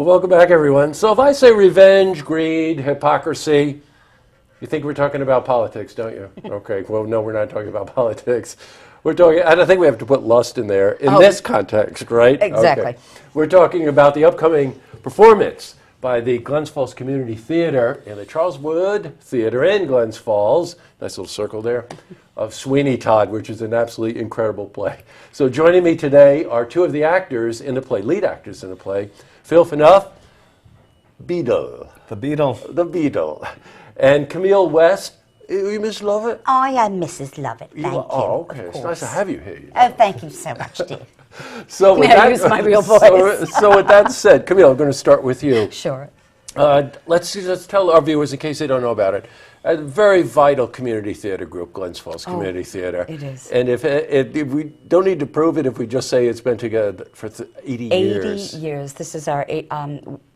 welcome back, everyone. So if I say revenge, greed, hypocrisy, you think we're talking about politics, don't you? Okay, well, no, we're not talking about politics. We're talking, I don't think we have to put lust in there in this context, right? Exactly. Okay. We're talking about the upcoming performance by the Glens Falls Community Theater and the Charles Wood Theater in Glens Falls, nice little circle there, of Sweeney, Todd, which is an absolutely incredible play. So joining me today are two of the actors in the play, lead actors in the play, Phil Fanough, Beadle. The Beadle. The Beadle. And Camille West. Are you Miss Lovett? I am Mrs. Lovett, thank you. Oh, okay. It's nice to have you here. Oh, thank you so much, dear. So with May I that, use my real voice? so with that said, Camille, I'm going to start with you. Sure. Let's just tell our viewers, in case they don't know about it, a very vital community theater group, Glens Falls Community Theater. It is. And if we don't need to prove it, if we just say it's been together for 80 years. 80 years. This is our,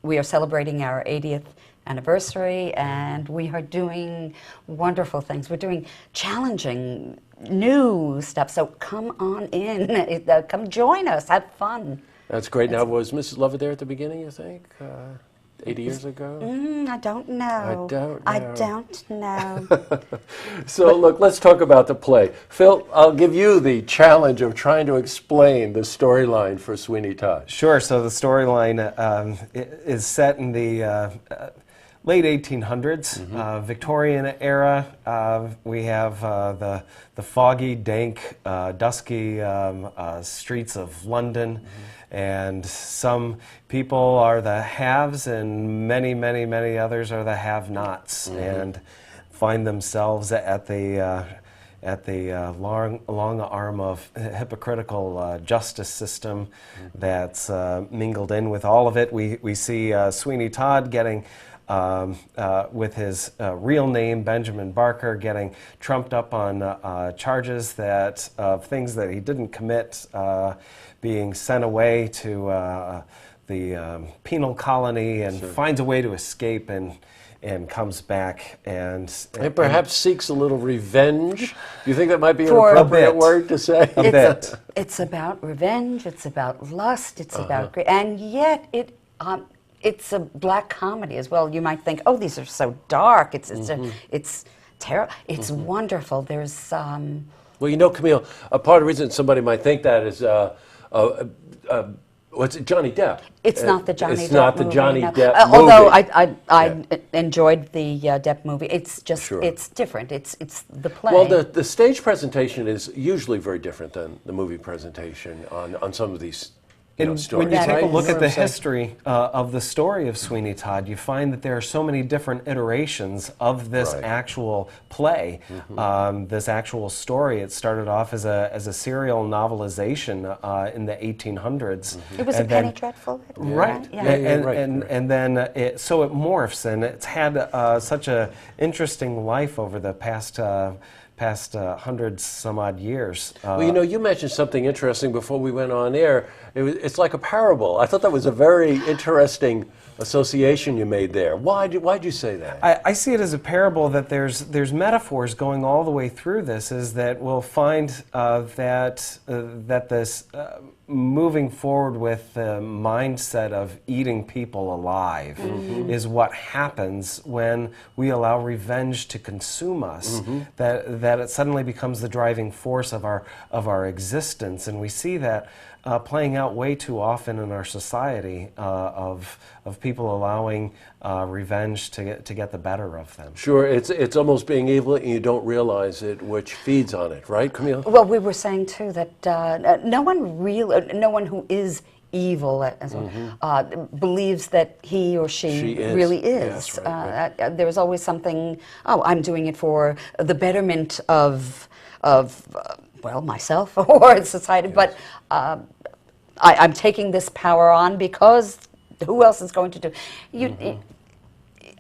we are celebrating our 80th anniversary, and we are doing wonderful things. We're doing challenging, new stuff. So come on in, come join us, have fun. That's great. Now, was Mrs. Lovett there at the beginning, you think? 80 years ago? I don't know. I don't know. So look, let's talk about the play. Phil, I'll give you the challenge of trying to explain the storyline for Sweeney Todd. Sure. So the storyline is set in the late 1800s, Victorian era. We have the foggy, dank, dusky streets of London. And some people are the haves, and many, many, many others are the have-nots, and find themselves at the long arm of hypocritical justice system that's mingled in with all of it. We see Sweeney Todd getting, with his real name, Benjamin Barker, getting trumped up on charges of things that he didn't commit, being sent away to the penal colony, and finds a way to escape and comes back and perhaps seeks a little revenge. Do you think that might be an appropriate word to say? A bit. It's about revenge, it's about lust, it's about greed, and yet it's a black comedy as well. You might think, oh, these are so dark. It's terrible. It's wonderful. There's well, you know, Camille, a part of the reason somebody might think that is what's it, Johnny Depp. It's not the Johnny Depp movie. It's not the Johnny Depp movie. Although I enjoyed the Depp movie. It's just, it's different. It's the play. Well, the stage presentation is usually very different than the movie presentation on some of these stories. When you take a look at the history of the story of Sweeney Todd, you find that there are so many different iterations of this actual play, this actual story. It started off as a serial novelization in the 1800s. It was a penny dreadful. Right. Yeah. And then so it morphs, and it's had such an interesting life over the past 100 some odd years. Well, you know, you mentioned something interesting before we went on air. It's like a parable. I thought that was a very interesting association you made there. Why'd you say that? I see it as a parable that there's metaphors going all the way through this. Is that we'll find that this moving forward with the mindset of eating people alive is what happens when we allow revenge to consume us. That it suddenly becomes the driving force of our existence, and we see that playing out way too often in our society of people allowing revenge to get the better of them. Sure, it's almost being evil and you don't realize it, which feeds on it, right, Camille? Well, we were saying too that no one who is evil believes that he or she really is. Yes, right. There's always something. Oh, I'm doing it for the betterment of myself or society, but I'm taking this power on because who else is going to do?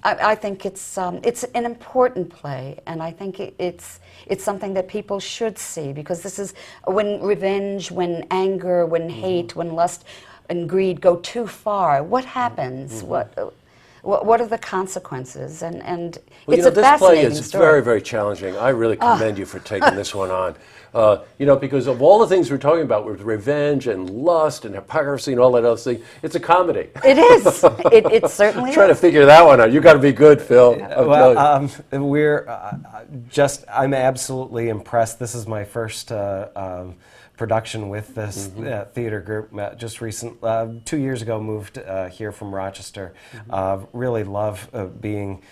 I think it's an important play, and I think it's something that people should see, because this is when revenge, when anger, when hate, when lust and greed go too far. What happens? what are the consequences? And Well, it's you know, a this play fascinating is story. very, very challenging. I really commend you for taking this one on. You know, because of all the things we're talking about with revenge and lust and hypocrisy and all that other thing, it's a comedy. It is. It certainly Trying to is. figure that one out. You got to be good, Phil. I'm telling you. We're I'm absolutely impressed. This is my first production with this theater group. Just 2 years ago, moved here from Rochester. Really love being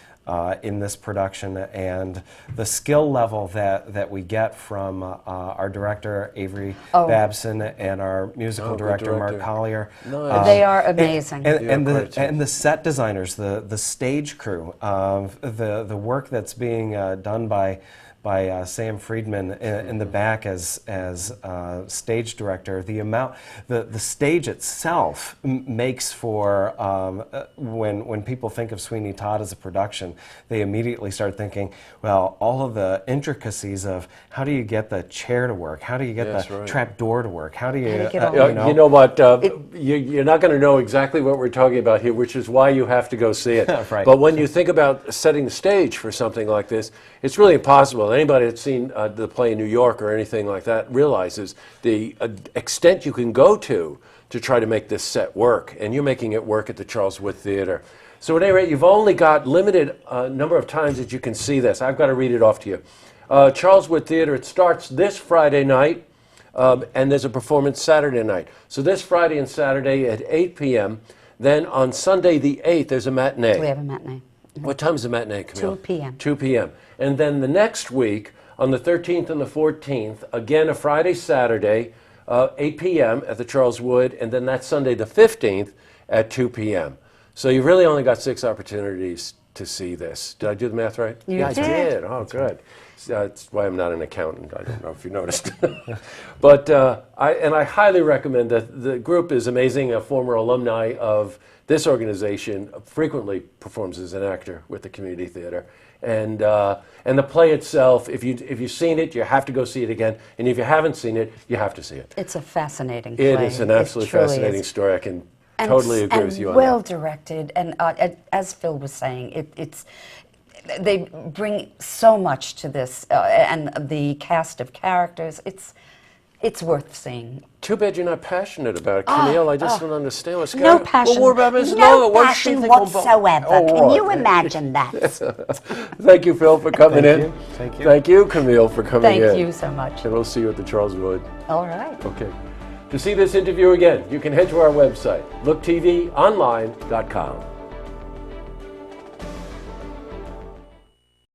in this production, and the skill level that we get from our director Avery Babson and our musical good director Mark director. Collier. Nice. They are amazing. And the set designers, the stage crew, the work that's being done by Sam Friedman in the back as stage director. The stage itself makes for when people think of Sweeney Todd as a production, they immediately start thinking, well, all of the intricacies of how do you get the chair to work, how do you get the trap door to work, how do you get all You know what? You're not going to know exactly what we're talking about here, which is why you have to go see it. Right. But when you think about setting the stage for something like this, it's really impossible. Anybody that's seen the play in New York or anything like that realizes the extent you can go to try to make this set work, and you're making it work at the Charles Wood Theater. So at any rate, you've only got limited number of times that you can see this. I've got to read it off to you. Charles Wood Theater, it starts this Friday night, and there's a performance Saturday night. So this Friday and Saturday at 8 p.m. Then on Sunday the 8th, there's a matinee. We have a matinee. What time is the matinee, Camille? 2 p.m. 2 p.m. And then the next week, on the 13th and the 14th, again a Friday, Saturday, 8 p.m. at the Charles Wood, and then that Sunday the 15th at 2 p.m. So you've really only got 6 opportunities to see this. Did I do the math right? You Yeah, did. I did. Oh, good. That's why I'm not an accountant. I don't know if you noticed. But I highly recommend that. The group is amazing. A former alumni of this organization frequently performs as an actor with the community theater. And the play itself, if you've seen it, you have to go see it again. And if you haven't seen it, you have to see it. It's a fascinating play. It is an absolutely truly fascinating is. story. I can totally agree with you on well that. directed, and as Phil was saying, they bring so much to this, and the cast of characters. It's worth seeing. Too bad you're not passionate about it, Camille. I just don't understand what's going No on. passion. Well, what about Miss No Lola? What does she passion think about- whatsoever. Oh, Can right. you imagine that? Thank you, Phil, for coming in. Thank you. Thank you, Camille, for coming in. Thank you so much. And we'll see you at the Charles Wood. All right. Okay. To see this interview again, you can head to our website, looktvonline.com.